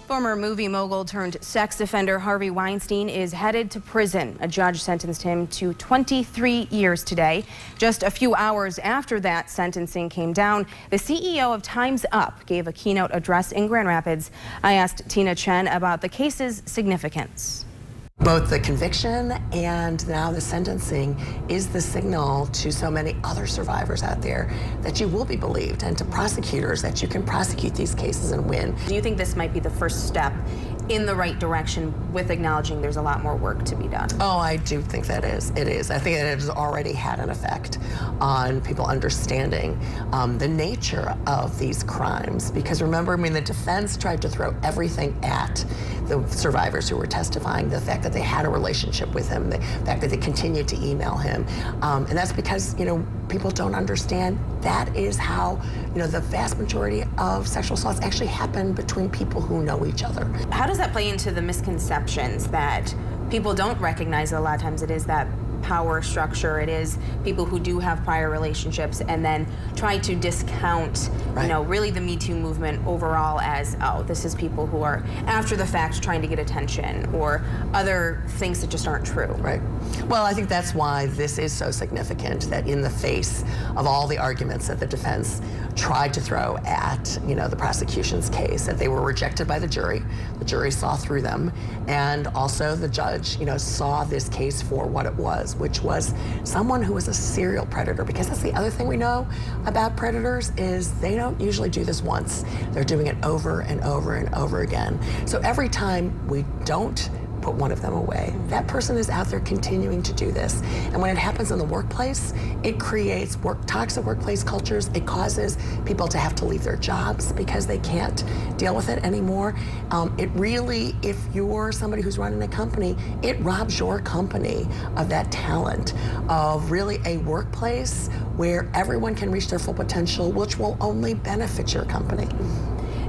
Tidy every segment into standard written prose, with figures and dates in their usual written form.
Former movie mogul turned sex offender Harvey Weinstein is headed to prison. A judge sentenced him to 23 years today. Just a few hours after that sentencing came down, the CEO of Time's Up gave a keynote address in Grand Rapids. I asked Tchen about the case's significance. Both the conviction and now the sentencing is the signal to so many other survivors out there that you will be believed, and to prosecutors that you can prosecute these cases and win. Do you think this might be the first step in the right direction, with acknowledging there's a lot more work to be done? Oh, I do think that it is. I think that it has already had an effect on people understanding the nature of these crimes. Because remember, I mean, the defense tried to throw everything at the survivors who were testifying. The fact that they had a relationship with him, the fact that they continued to email him. And that's because, people don't understand that is how, the vast majority of sexual assaults actually happen between people who know each other. How does that play into the misconceptions that people don't recognize? A lot of times it is that power structure, it is people who do have prior relationships, and then try to discount, really the Me Too movement overall as, oh, this is people who are after the fact trying to get attention, or other things that just aren't true. Right. Well, I think that's why this is so significant, that in the face of all the arguments that the defense tried to throw at, the prosecution's case, that they were rejected by the jury. The jury saw through them, and also the judge, saw this case for what it was, which was someone who was a serial predator. Because that's the other thing we know about predators, is they don't usually do this once. They're doing it over and over and over again. So every time we don't put one of them away, that person is out there continuing to do this. And when it happens in the workplace, it creates toxic workplace cultures. It causes people to have to leave their jobs because they can't deal with it anymore. It really, if you're somebody who's running a company, it robs your company of that talent, of really a workplace where everyone can reach their full potential, which will only benefit your company.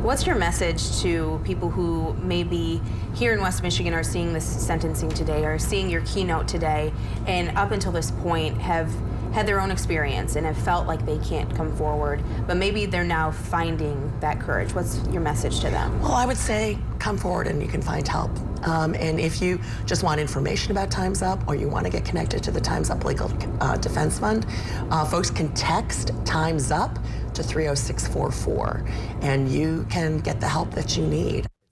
What's your message to people who maybe here in West Michigan are seeing this sentencing today, or seeing your keynote today, and up until this point have had their own experience and have felt like they can't come forward, but maybe they're now finding that courage? What's your message to them? Well, I would say come forward and you can find help. And if you just want information about Time's Up, or you want to get connected to the Time's Up Legal Defense Fund, folks can text Time's Up to 30644, and you can get the help that you need.